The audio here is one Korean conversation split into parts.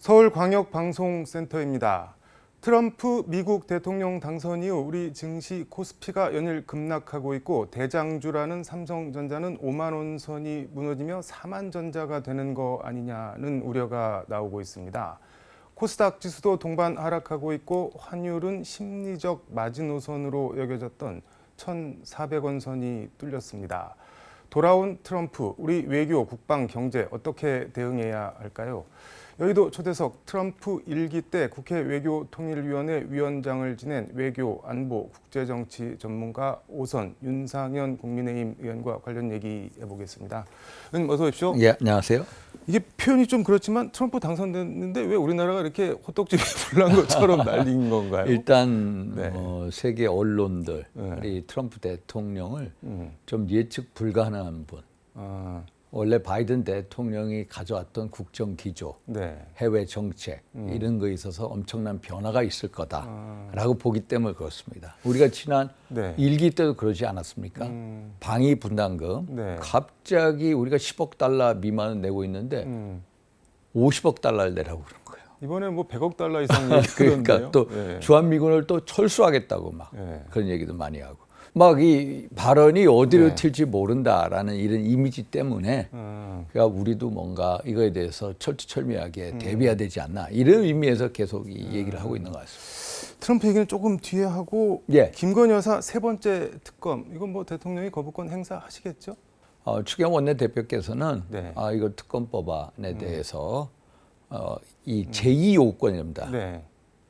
서울광역방송센터입니다. 트럼프 미국 대통령 당선 이후 우리 증시 코스피가 연일 급락하고 있고 대장주라는 삼성전자는 5만 원 선이 무너지며 4만 전자가 되는 거 아니냐는 우려가 나오고 있습니다. 코스닥 지수도 동반 하락하고 있고 환율은 심리적 마지노선으로 여겨졌던 1,400원 선이 뚫렸습니다. 돌아온 트럼프, 우리 외교, 국방, 경제 어떻게 대응해야 할까요? 여의도 초대석 트럼프 1기 때 국회 외교통일위원회 위원장을 지낸 외교, 안보, 국제정치 전문가 오선 윤상현 국민의힘 의원과 관련 얘기 해보겠습니다. 의원님 어서 오십시오. 예, 안녕하세요. 이게 표현이 좀 그렇지만 트럼프 당선됐는데 왜 우리나라가 이렇게 호떡집이 불난 것처럼 날린 건가요? 일단 네. 세계 언론들이 네. 트럼프 대통령을 좀 예측 불가능한 분. 아, 원래 바이든 대통령이 가져왔던 국정 기조, 네. 해외 정책 이런 거에 있어서 엄청난 변화가 있을 거다라고 보기 때문에 그렇습니다. 우리가 지난 네. 1기 때도 그러지 않았습니까? 방위 분담금 네. 갑자기 우리가 10억 달러 미만을 내고 있는데 50억 달러를 내라고 그런 거예요. 이번에 뭐 100억 달러 이상 얘기 그러니까 또 네. 주한미군을 또 철수하겠다고 막 네. 그런 얘기도 많이 하고 막 이 발언이 어디로 네. 튈지 모른다라는 이런 이미지 때문에 그러니까 우리도 뭔가 이거에 대해서 철두철미하게 대비해야 되지 않나 이런 의미에서 계속 이 얘기를 하고 있는 것 같습니다. 트럼프 얘기는 조금 뒤에 하고 예. 김건희 여사 세 번째 특검 이건 뭐 대통령이 거부권 행사하시겠죠? 추경 원내대표께서는 네. 이거 특검법안에 대해서 이 제2요구권입니다. 네.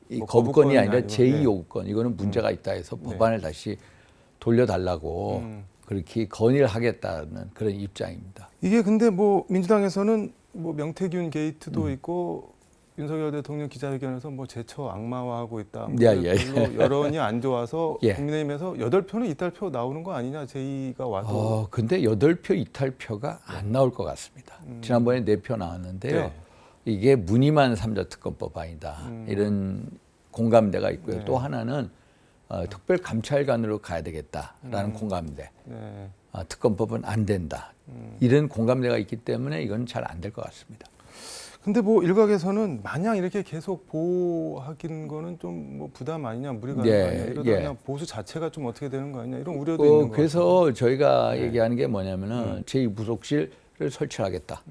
이 뭐 거부권이 아니라 아니고, 제2요구권 이거는 문제가 있다 해서 법안을 다시 돌려달라고 그렇게 건의를 하겠다는 그런 입장입니다. 이게 근데 뭐 민주당에서는 뭐 명태균 게이트도 있고 윤석열 대통령 기자회견에서 뭐 제처 악마화하고 있다. 뭐 별로 여론이 안 좋아서 예. 국민의힘에서 8표는 이탈표 나오는 거 아니냐 제의가 와도. 근데 8표 이탈표가 안 나올 것 같습니다. 지난번에 4표 나왔는데요. 네. 이게 무늬만 3자 특검법 아니다. 이런 공감대가 있고요. 네. 또 하나는 특별감찰관으로 가야 되겠다라는 공감대. 네. 특검법은 안 된다. 이런 공감대가 있기 때문에 이건 잘 안 될 것 같습니다. 근데 뭐 일각에서는 마냥 이렇게 계속 보호하기는 거는 좀 뭐 부담 아니냐, 무리가 예, 아니냐, 이러다 예. 그냥 보수 자체가 좀 어떻게 되는 거 아니냐 이런 우려도 있는 거 같아요. 그래서 저희가 얘기하는 게 뭐냐면은 제2부속실을 설치하겠다.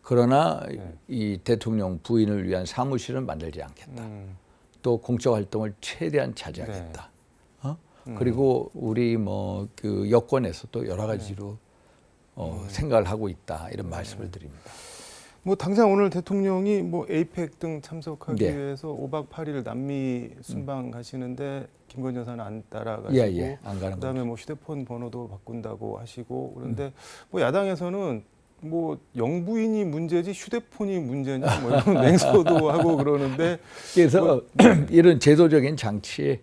그러나 이 대통령 부인을 위한 사무실은 만들지 않겠다. 또 공적 활동을 최대한 자제하겠다. 그리고 우리 뭐 그 여권에서 또 여러 가지로 생각을 하고 있다 이런 말씀을 드립니다. 뭐 당장 오늘 대통령이 뭐 에이펙 등 참석하기 네. 위해서 5박 8일 남미 순방 가시는데 김건희 여사는 안 따라가시고 예, 안 가는 그다음에 거죠. 뭐 휴대폰 번호도 바꾼다고 하시고 그런데 뭐 야당에서는 뭐 영부인이 문제지 휴대폰이 문제냐 뭐 이런 냉소도 하고 그러는데 그래서 이런 제도적인 장치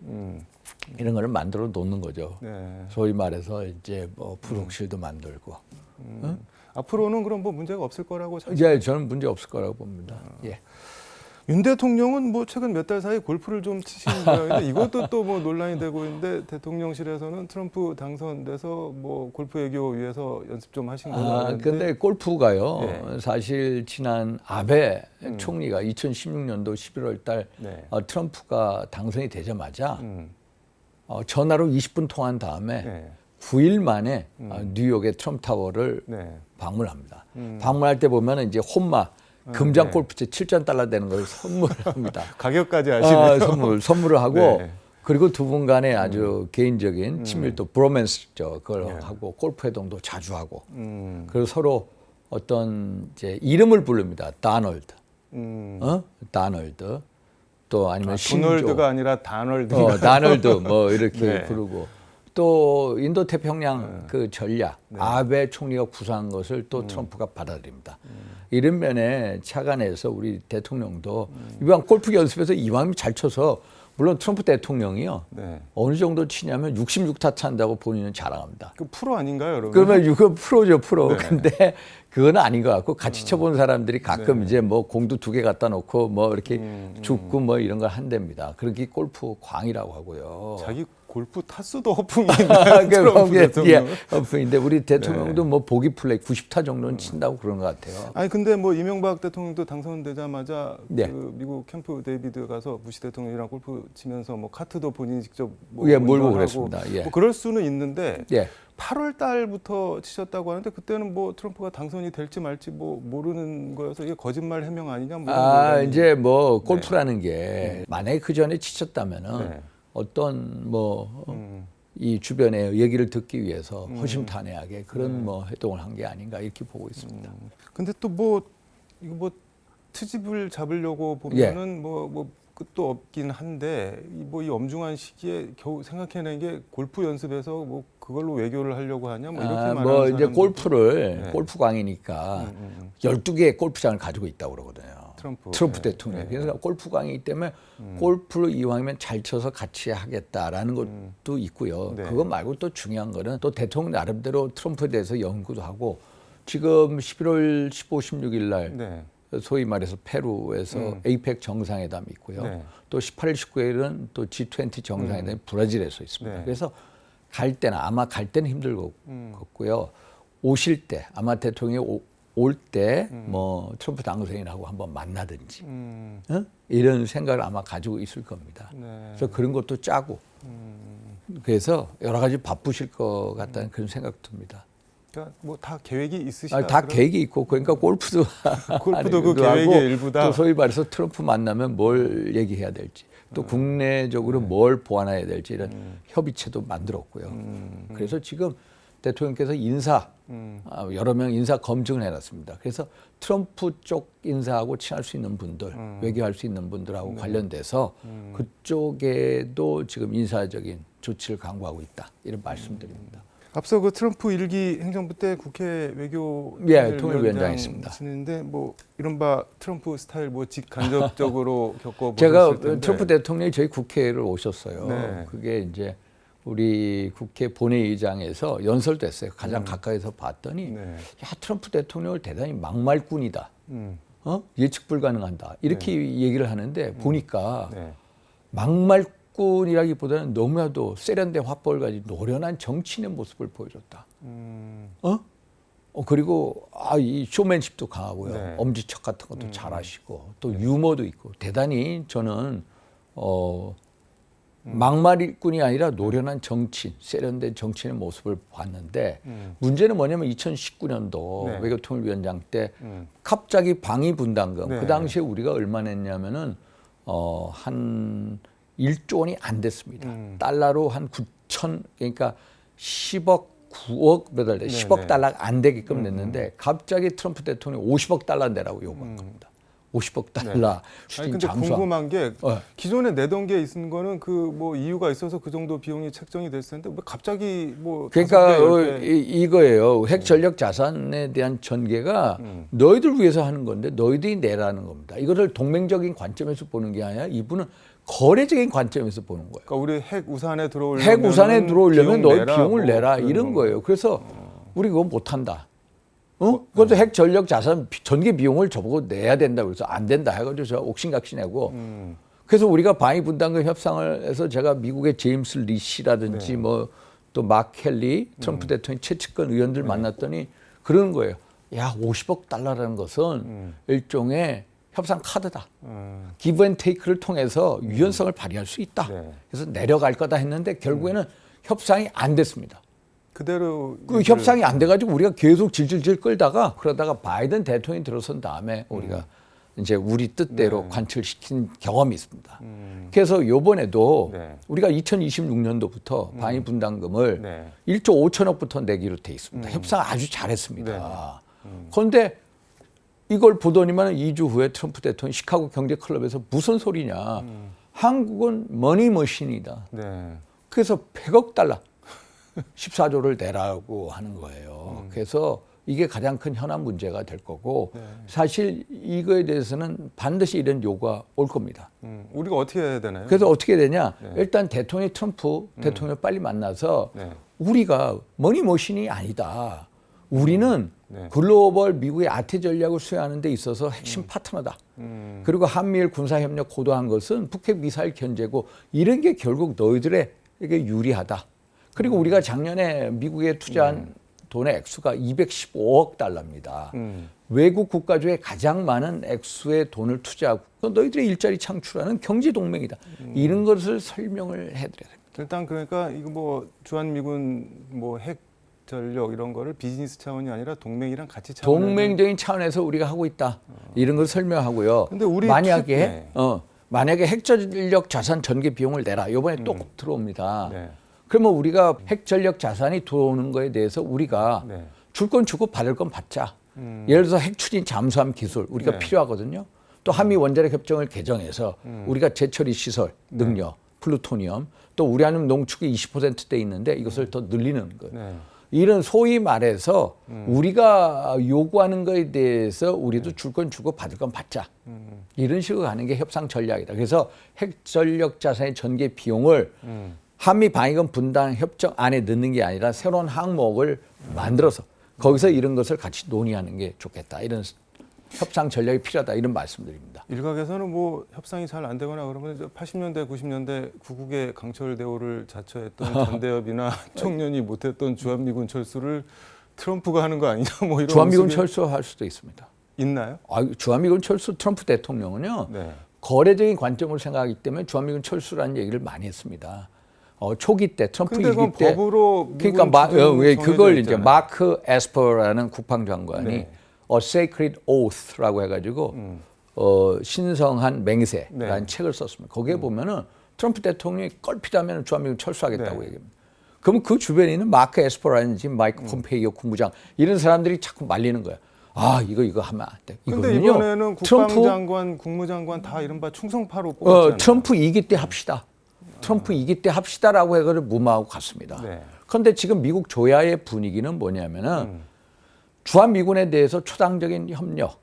이런 거를 만들어 놓는 거죠. 네. 소위 말해서 이제 뭐 부속실도 만들고. 앞으로는 그럼 뭐 문제가 없을 거라고 이제 저는 문제 없을 거라고 봅니다. 예. 윤 대통령은 뭐 최근 몇 달 사이 골프를 좀 치시는 모양인데 이것도 또 뭐 논란이 되고 있는데 대통령실에서는 트럼프 당선돼서 뭐 골프 외교 위해서 연습 좀 하신 거다. 근데 골프가요. 예. 사실 지난 아베 총리가 2016년도 11월 달 네. 트럼프가 당선이 되자마자 전화로 20분 통화한 다음에 네. 9일 만에 뉴욕의 트럼프 타워를 네. 방문합니다. 방문할 때 보면 이제 홈마 금장 네. 골프채 7천 달러 되는 걸 선물을 합니다. 가격까지 아시네요. 선물을 하고 네. 그리고 두 분 간에 아주 개인적인 친밀도 브로맨스죠. 그걸 네. 하고 골프 회동도 자주 하고 그리고 서로 어떤 이제 이름을 부릅니다. 다널드, 다널드 또 아니면 신조, 도널드가 아니라 다널드. 다널드 뭐 이렇게 네. 부르고 또 인도 태평양 그 전략 아베 총리가 구사한 것을 또 트럼프가 받아들입니다. 이런 면에 착안해서 우리 대통령도 이번 골프 연습에서 이왕이면 잘 쳐서 물론 트럼프 대통령이요 네. 어느 정도 치냐면 66타 찬다고 본인은 자랑합니다. 그 프로 아닌가요, 여러분? 그러면 이거 프로죠, 프로. 네. 근데 그건 아닌 것 같고 같이 쳐본 사람들이 가끔 이제 뭐 공도 2개 갖다 놓고 뭐 이렇게 죽고 뭐 이런 걸 한답니다. 그렇게 골프 광이라고 하고요. 자기 골프 타수도 허풍인데 트럼프 대통령. 허풍인데 우리 대통령도 뭐 보기 플레이 90타 정도는 친다고 그런 것 같아요. 아니 근데 뭐 이명박 대통령도 당선되자마자 네. 그 미국 캠프 데이비드 가서 부시 대통령이랑 골프 치면서 뭐 카트도 본인이 직접 뭐 몰고 운전하고 그랬습니다. 예. 뭐 그럴 수는 있는데 예. 8월 달부터 치셨다고 하는데 그때는 뭐 트럼프가 당선이 될지 말지 뭐 모르는 거여서 이게 거짓말 해명 아니냐 뭐 이런 이제 뭐 골프라는 게 만약에 그 전에 치셨다면은 네. 어떤 뭐 이 주변의 얘기를 듣기 위해서 허심탄회하게 그런 뭐 활동을 한 게 아닌가 이렇게 보고 있습니다. 근데 또 뭐 이거 뭐 트집을 잡으려고 보면은 뭐 끝도 없긴 한데 뭐 이 엄중한 시기에 겨우 생각해낸 게 골프 연습에서 뭐 그걸로 외교를 하려고 하냐 뭐 이렇게 말하는 뭐 이제 사람들도 골프를 네. 골프광이니까 12개의 골프장을 가지고 있다고 그러거든요. 트럼프 네. 대통령이. 네. 그래서 골프광이기 때문에 골프를 이왕이면 잘 쳐서 같이 하겠다라는 것도 있고요. 네. 그거 말고 또 중요한 거는 또 대통령 나름대로 트럼프에 대해서 연구도 하고 지금 11월 15, 16일 날 네. 소위 말해서 페루에서 에이펙 정상회담이 있고요. 네. 또 18일, 19일은 또 G20 정상회담이 브라질에서 있습니다. 네. 그래서 갈 때는 아마 갈 때는 힘들 것고요. 오실 때 아마 대통령이 올 때 뭐 트럼프 당선인하고 한번 만나든지 이런 생각을 아마 가지고 있을 겁니다. 네. 그래서 그런 것도 짜고 그래서 여러 가지 바쁘실 것 같다는 그런 생각 듭니다. 그러니까 뭐 다 계획이 있으시다. 다 계획이 있고 그러니까 골프도 골프도 그 하고 계획의 일부다. 또 소위 말해서 트럼프 만나면 뭘 얘기해야 될지 또 국내적으로 뭘 보완해야 될지 이런 협의체도 만들었고요. 그래서 지금 대통령께서 여러 명 인사 검증을 해놨습니다. 그래서 트럼프 쪽 인사하고 친할 수 있는 분들, 외교할 수 있는 분들하고 관련돼서 그쪽에도 지금 인사적인 조치를 강구하고 있다. 이런 말씀드립니다. 앞서 그 트럼프 1기 행정부 때 국회 외교 통일위원장이었습니다. 지냈는데 뭐 이른바 트럼프 스타일 뭐 직간접적으로 겪어보셨을 제가 텐데. 트럼프 대통령이 저희 국회를 오셨어요. 네. 그게 이제 우리 국회 본회의장에서 연설됐어요. 가장 가까이서 봤더니 네. 야 트럼프 대통령을 대단히 막말꾼이다. 예측 불가능한다. 이렇게 얘기를 하는데 보니까 네. 막말꾼이라기보다는 너무나도 세련된 화법을 가지고 노련한 정치인의 모습을 보여줬다. 그리고 이 쇼맨십도 강하고요. 네. 엄지척 같은 것도 잘하시고 또 유머도 있고 대단히 저는 막말꾼이 아니라 노련한 정치인, 세련된 정치인의 모습을 봤는데 문제는 뭐냐면 2019년도 네. 외교통일위원장 때 갑자기 방위 분담금 네. 그 당시에 우리가 얼마 냈냐면은 한 1조 원이 안 됐습니다. 달러로 한 9천 그러니까 10억 9억 몇 달 돼. 10억 달러가 안 되게끔 냈는데 갑자기 트럼프 대통령이 50억 달러 내라고 요구한 겁니다. 50억 달러 아니 추진 근데 장수한. 궁금한 게 기존에 내던 게 있는 거는 그 뭐 이유가 있어서 그 정도 비용이 책정이 됐을 텐데 왜 갑자기 뭐 그러니까 5개, 10개. 이거예요. 핵 전력 자산에 대한 전개가 너희들 위해서 하는 건데 너희들이 내라는 겁니다. 이거를 동맹적인 관점에서 보는 게 아니라 이분은 거래적인 관점에서 보는 거예요. 그러니까 우리 핵 우산에 들어오려면 핵 우산에 들어오려면 너희 내라, 비용을 뭐 내라 그런 이런 거. 거예요. 그래서 우리 그거 못 한다. 그것도 핵 전력 자산 전개 비용을 저보고 내야 된다 그래서 안 된다 해가지고 제가 옥신각신하고 그래서 우리가 방위 분담금 협상을 해서 제가 미국의 제임스 리시라든지 뭐 또 막 켈리 트럼프 대통령 최측근 의원들 만났더니 그러는 거예요. 야 50억 달러라는 것은 일종의 협상 카드다. 기브 앤 테이크를 통해서 유연성을 발휘할 수 있다. 네. 그래서 내려갈 거다 했는데 결국에는 협상이 안 됐습니다. 그대로 그 협상이 안 돼가지고 우리가 계속 질질질 끌다가 그러다가 바이든 대통령이 들어선 다음에 우리가 이제 우리 뜻대로 관철시킨 경험이 있습니다. 그래서 요번에도 우리가 2026년도부터 방위 분담금을 1조 5천억부터 내기로 돼 있습니다. 협상 아주 잘했습니다. 그런데 이걸 보더니만 2주 후에 트럼프 대통령이 시카고 경제클럽에서 무슨 소리냐. 한국은 머니머신이다. 그래서 100억 달러. 14조를 내라고 하는 거예요. 그래서 이게 가장 큰 현안 문제가 될 거고 사실 이거에 대해서는 반드시 이런 요구가 올 겁니다. 우리가 어떻게 해야 되나요? 그래서 어떻게 되냐? 일단 대통령이 트럼프 대통령을 빨리 만나서 우리가 머니머신이 아니다. 우리는 글로벌 미국의 아태 전략을 수행하는 데 있어서 핵심 파트너다. 그리고 한미일 군사협력 고도한 것은 북핵 미사일 견제고 이런 게 결국 너희들의 이게 유리하다. 그리고 우리가 작년에 미국에 투자한 돈의 액수가 215억 달러입니다. 외국 국가 중에 가장 많은 액수의 돈을 투자하고 너희들의 일자리 창출하는 경제 동맹이다. 이런 것을 설명을 해드려야 됩니다. 일단 그러니까 이거 뭐 주한미군 뭐 핵 전력 이런 거를 비즈니스 차원이 아니라 동맹이랑 같이 차원에서 동맹적인 차원에서 우리가 하고 있다. 이런 걸 설명하고요. 근데 우리 만약에 만약에 핵전력 자산 전개 비용을 내라. 이번에 또 들어옵니다. 네. 그러면 우리가 핵전력 자산이 들어오는 거에 대해서 우리가 네. 줄 건 주고 받을 건 받자. 예를 들어서 핵 추진 잠수함 기술 우리가 네. 필요하거든요. 또 한미 원자력 협정을 개정해서 우리가 재처리 시설 능력, 플루토늄 또 우라늄 농축이 20%대 있는데 이것을 더 늘리는 거예요. 네. 이런 소위 말해서 우리가 요구하는 거에 대해서 우리도 줄 건 주고 받을 건 받자. 이런 식으로 가는 게 협상 전략이다. 그래서 핵전력 자산의 전개 비용을 한미 방위권 분담 협정 안에 넣는 게 아니라 새로운 항목을 만들어서 거기서 이런 것을 같이 논의하는 게 좋겠다. 이런 협상 전략이 필요하다. 이런 말씀드립니다. 일각에서는 뭐 협상이 잘 안 되거나 그러면 이제 80년대, 90년대 구국의 강철 대우를 자처했던 전대협이나 청년이 못했던 주한미군 철수를 트럼프가 하는 거 아니냐 뭐 이런 주한미군 우스개 철수할 수도 있습니다. 있나요? 주한미군 철수 트럼프 대통령은요. 네. 거래적인 관점으로 생각하기 때문에 주한미군 철수라는 얘기를 많이 했습니다. 초기 때 트럼프 근데 그건 일기 때 법으로 그러니까 왜 그걸 이제 마크 에스퍼라는 국방장관이 네. A Sacred Oath라고 해가지고 신성한 맹세라는 네. 책을 썼습니다. 거기에 보면은 트럼프 대통령이 껄핏하면 주한미군 철수하겠다고 네. 얘기합니다. 그러면 그 주변에 있는 마크 에스퍼라든지 마이크 폼페이오 국무장 이런 사람들이 자꾸 말리는 거야. 아 이거 하면 안 돼. 근데 이거는요, 이번에는 트럼프 국방장관, 국무장관 다 이른바 충성파로 뽑았잖아요. 트럼프 2기 때 합시다. 트럼프 2기 때 합시다라고 해서 무마하고 갔습니다. 네. 그런데 지금 미국 조야의 분위기는 뭐냐면은 주한미군에 대해서 초당적인 협력,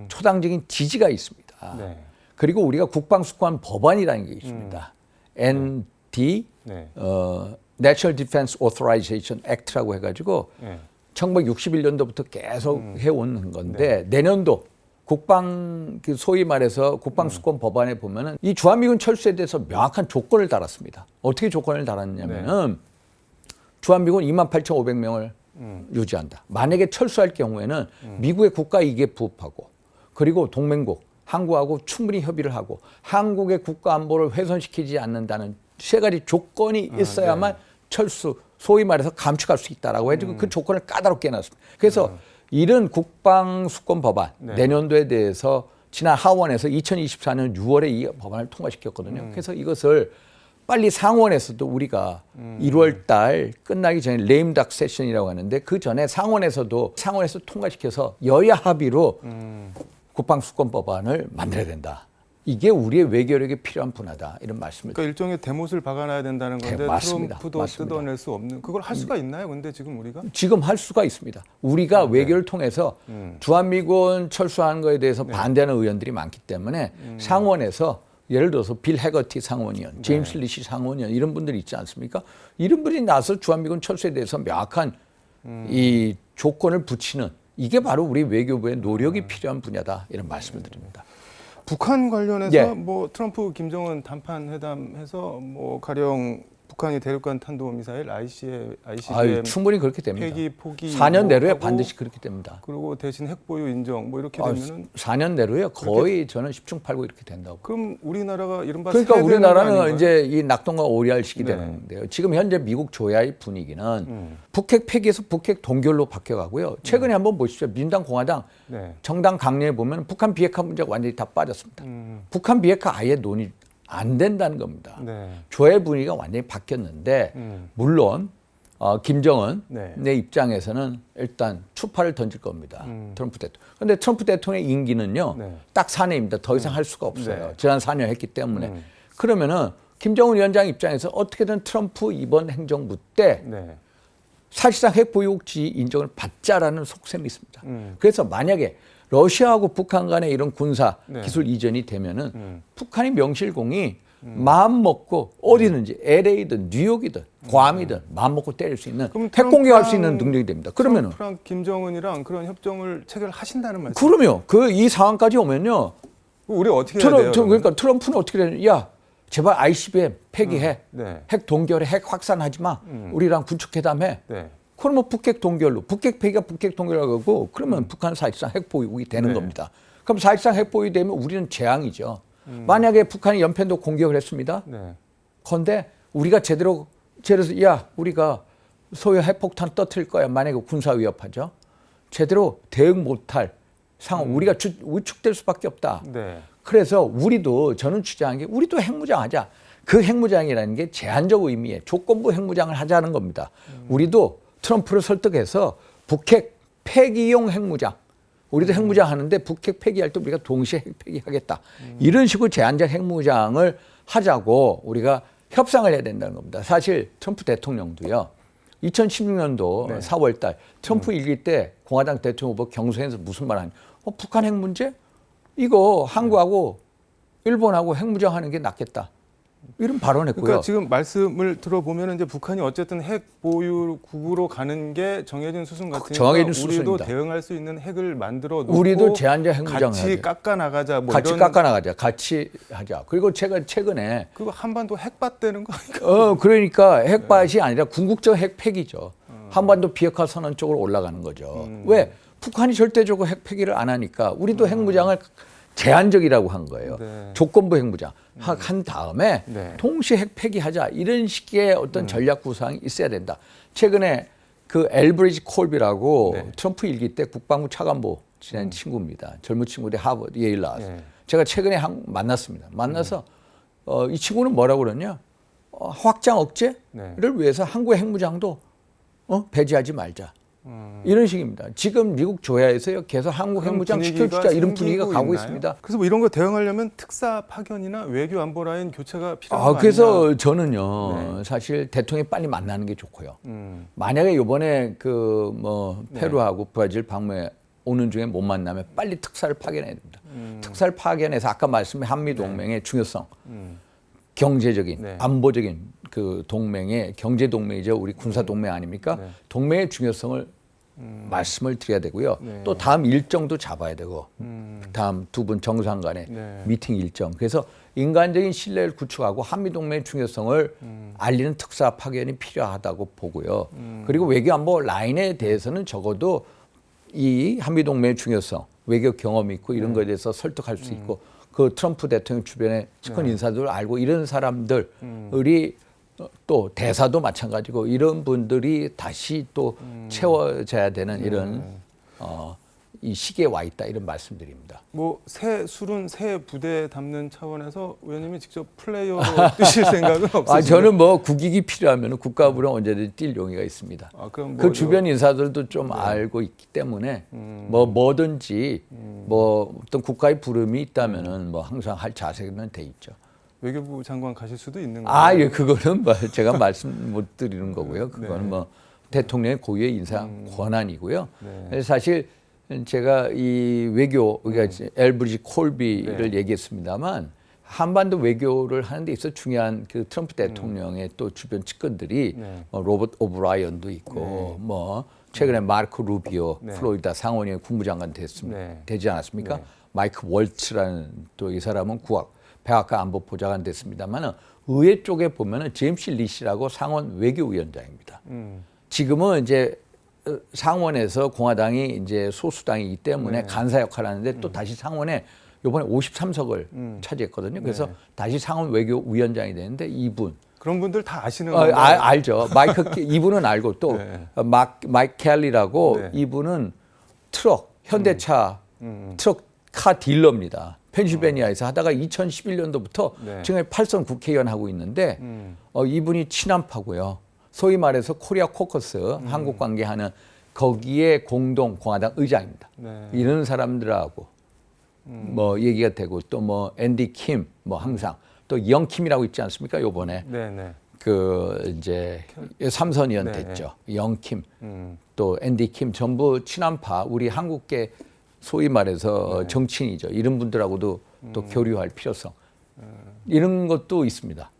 초당적인 지지가 있습니다. 네. 그리고 우리가 국방수권 법안이라는 게 있습니다. ND, 네. National Defense Authorization Act라고 해가지고 네. 1961년도부터 계속 해온 건데 내년도 국방 소위 말해서 국방수권 법안에 보면은 이 주한미군 철수에 대해서 명확한 조건을 달았습니다. 어떻게 조건을 달았냐면은 주한미군 28,500명을 유지한다. 만약에 철수할 경우에는 미국의 국가 이익에 부합하고 그리고 동맹국 한국하고 충분히 협의를 하고 한국의 국가 안보를 훼손시키지 않는다는 세 가지 조건이 있어야만 철수 소위 말해서 감축할 수 있다라고 해가지고 그 조건을 까다롭게 해놨습니다. 그래서 이런 국방수권 법안 내년도에 대해서 지난 하원에서 2024년 6월에 이 법안을 통과시켰거든요. 그래서 이것을 빨리 상원에서도 우리가 1월 달 끝나기 전에 레임닥 세션이라고 하는데 그 전에 상원에서 통과시켜서 여야 합의로 국방수권 법안을 만들어야 된다. 이게 우리의 외교력에 필요한 분야다. 이런 말씀을 그러니까 일종의 대못을 박아놔야 된다는 건데 맞습니다. 트럼프도 맞습니다. 뜯어낼 수 없는 그걸 할 수가 있나요? 근데 지금 우리가 지금 할 수가 있습니다. 우리가 외교를 통해서 주한미군 철수하는 거에 대해서 반대하는 의원들이 많기 때문에 상원에서 예를 들어서 빌 해거티 상원의원, 제임스 리시 상원의원 이런 분들이 있지 않습니까? 이런 분이 나서 주한미군 철수에 대해서 명확한 이 조건을 붙이는 이게 바로 우리 외교부의 노력이 필요한 분야다. 이런 말씀을 드립니다. 북한 관련해서 뭐 트럼프 김정은 단판 회담해서 뭐 가령 북한이 대륙간 탄도미사일 ICBM 충분히 그렇게 됩니다. 폐기 포기 4년 내로에 하고, 반드시 그렇게 됩니다. 그리고 대신 핵 보유 인정 뭐 이렇게 되면은 4년 내로에 거의 저는 10중팔구 이렇게 된다고. 그럼 우리나라가 이른바 그러니까 세대는 거 우리나라는 아닌가요? 이제 이 낙동과 오리알식이 네. 되는데요. 지금 현재 미국 조야의 분위기는 북핵 폐기에서 북핵 동결로 바뀌어가고요. 최근에 한번 보십시오. 민주당, 공화당 네. 정당 강령에 보면 북한 비핵화 문제가 완전히 다 빠졌습니다. 북한 비핵화 아예 논의 안 된다는 겁니다. 네. 조의 분위기가 완전히 바뀌었는데 물론 김정은의 입장에서는 일단 추파를 던질 겁니다. 트럼프 대통령. 그런데 트럼프 대통령의 임기는요. 딱 4년입니다. 더 이상 할 수가 없어요. 지난 4년 했기 때문에. 그러면은 김정은 위원장 입장에서 어떻게든 트럼프 이번 행정부 때 사실상 핵 보유국지 인정을 받자라는 속셈이 있습니다. 그래서 만약에 러시아하고 북한 간의 이런 군사 기술 이전이 되면은 북한이 명실공히 마음 먹고 어디든지 LA든 뉴욕이든 괌이든 마음 먹고 때릴 수 있는 핵 공격할 수 있는 능력이 됩니다. 그러면은 트럼프랑 김정은이랑 그런 협정을 체결하신다는 말씀. 그러면 이 상황까지 오면요. 우리 어떻게 해야 돼요? 그러니까 트럼프는 어떻게 되냐? 야, 제발 ICBM 폐기해. 네. 핵 동결해. 핵 확산하지 마. 우리랑 군축회담해. 네. 그러면 북핵 동결로. 북핵 폐기가 북핵 동결이라고 하고 그러면 북한은 사실상 핵 보유국이 되는 네. 겁니다. 그럼 사실상 핵 보유되면 우리는 재앙이죠. 만약에 북한이 연평도 공격을 했습니다. 네. 그런데 우리가 제대로 야 우리가 소유 핵폭탄 터뜨릴 거야. 만약에 군사 위협하죠. 제대로 대응 못할 상황 우리가 위축될 수밖에 없다. 네. 그래서 우리도 저는 주장한 게 우리도 핵무장하자. 그 핵무장이라는 게 제한적 의미의 조건부 핵무장을 하자는 겁니다. 우리도 트럼프를 설득해서 북핵 폐기용 핵무장. 우리도 핵무장하는데 북핵 폐기할 때 우리가 동시에 핵 폐기하겠다. 이런 식으로 제한적 핵무장을 하자고 우리가 협상을 해야 된다는 겁니다. 사실 트럼프 대통령도요. 2016년도 네. 4월 달 트럼프 일기 때 공화당 대통령 후보 경선에서 무슨 말 하냐. 북한 핵 문제? 이거 한국하고 일본하고 핵무장하는 게 낫겠다. 이런 발언했고요. 그러니까 지금 말씀을 들어보면 이제 북한이 어쨌든 핵 보유국으로 가는 게 정해진 수순 같으니까 정해진 우리도 수순입니다. 대응할 수 있는 핵을 만들어 놓고 우리도 제한적 핵무장을 같이 해야죠. 깎아 나가자. 뭐 같이 이런 깎아 나가자. 같이 하자. 그리고 제가 최근에 그거 한반도 핵밭되는 거 아닌가? 그러니까 핵밭이 아니라 궁극적 핵폐기죠. 한반도 비핵화 선언 쪽으로 올라가는 거죠. 왜? 북한이 절대적으로 핵폐기를 안 하니까 우리도 핵무장을 제한적이라고 한 거예요. 네. 조건부 핵무장 한 다음에 네. 동시에 핵폐기하자 이런 식의 어떤 전략 구상이 있어야 된다. 최근에 그 엘브리지 콜비라고 네. 트럼프 일기 때 국방부 차관보 지낸 친구입니다. 젊은 친구인데 하버드 예일 나왔어요. 네. 제가 최근에 만났습니다. 만나서 이 친구는 뭐라고 그러냐? 확장 억제를 네. 위해서 한국의 핵무장도 배제하지 말자. 이런 식입니다. 지금 미국 조야에서요 계속 한국 핵무장 시켜주자 이런 분위기가 가고 있나요? 있습니다. 그래서 뭐 이런 거 대응하려면 특사 파견이나 외교 안보 라인 교체가 필요한 거 그래서 아니냐? 저는요 사실 대통령이 빨리 만나는 게 좋고요. 만약에 이번에 그 뭐 페루하고 브라질 방문에 오는 중에 못 만나면 빨리 특사를 파견해야 됩니다. 특사를 파견해서 아까 말씀한 한미 동맹의 중요성, 경제적인, 네. 안보적인 그 동맹의 경제 동맹이죠. 우리 군사 동맹 아닙니까? 네. 동맹의 중요성을 말씀을 드려야 되고요. 네. 또 다음 일정도 잡아야 되고 다음 두 분 정상 간의 네. 미팅 일정. 그래서 인간적인 신뢰를 구축하고 한미 동맹의 중요성을 알리는 특사 파견이 필요하다고 보고요. 그리고 외교 안보 라인에 대해서는 적어도 이 한미 동맹의 중요성, 외교 경험이 있고 이런 거에 대해서 설득할 수 있고 그 트럼프 대통령 주변의 측근 인사들을 알고 이런 사람들이 또 대사도 마찬가지고 이런 분들이 다시 또 채워져야 되는 이런 이 시기에 와 있다 이런 말씀드립니다. 뭐 새 술은 새 부대에 담는 차원에서 의원님이 직접 플레이어로 뛰실 생각은 없으세요? 저는 뭐 국익이 필요하면 국가부랑 언제든지 뛸 용의가 있습니다. 그럼 그 주변 인사들도 좀 알고 있기 때문에 뭐든지 뭐 어떤 국가의 부름이 있다면은 뭐 항상 할 자세는 돼 있죠. 외교부 장관 가실 수도 있는 거예요. 예, 그거는 뭐 제가 말씀 못 드리는 거고요. 그거는 뭐 대통령의 고유의 인사 권한이고요. 네. 사실 제가 이 외교, 그러니까 엘브리지 콜비를 얘기했습니다만 한반도 외교를 하는 데 있어 중요한 그 트럼프 대통령의 또 주변 측근들이 로버트 오브라이언도 있고 뭐 최근에 마르코 루비오 플로리다 상원의 국무장관 되지 않았습니까? 마이크 월츠라는 또 이 사람은 백악관 안보 보좌관 됐습니다만 의회 쪽에 보면은 제임스 리시라고 상원 외교위원장입니다. 지금은 이제 상원에서 공화당이 이제 소수당이기 때문에 간사 역할을 하는데 또 다시 상원에 이번에 53석을 차지했거든요. 그래서 다시 상원 외교위원장이 되는데 이분 그런 분들 다 아시는 건가요? 알죠. 이분은 알고 또 마이크 켈리라고 이분은 트럭 현대차 트럭 카 딜러입니다. 펜실베니아에서 하다가 2011년도부터 지금 8선 국회의원 하고 있는데 이분이 친한파고요. 소위 말해서 코리아 코커스 한국 관계하는 거기에 공동 공화당 의장입니다. 이런 사람들하고 뭐 얘기가 되고 또 뭐 앤디 킴 뭐 항상 또 영킴이라고 있지 않습니까? 요번에 그 이제 3선 의원 됐죠. 영킴 또 앤디 킴 전부 친한파 우리 한국계 소위 말해서 정치인이죠. 이런 분들하고도 또 교류할 필요성 이런 것도 있습니다.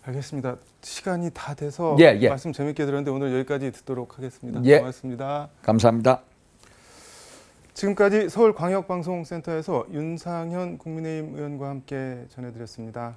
알겠습니다. 시간이 다 돼서 말씀 재밌게 들었는데 오늘 여기까지 듣도록 하겠습니다. 고맙습니다. 감사합니다. 지금까지 서울광역방송센터에서 윤상현 국민의힘 의원과 함께 전해드렸습니다.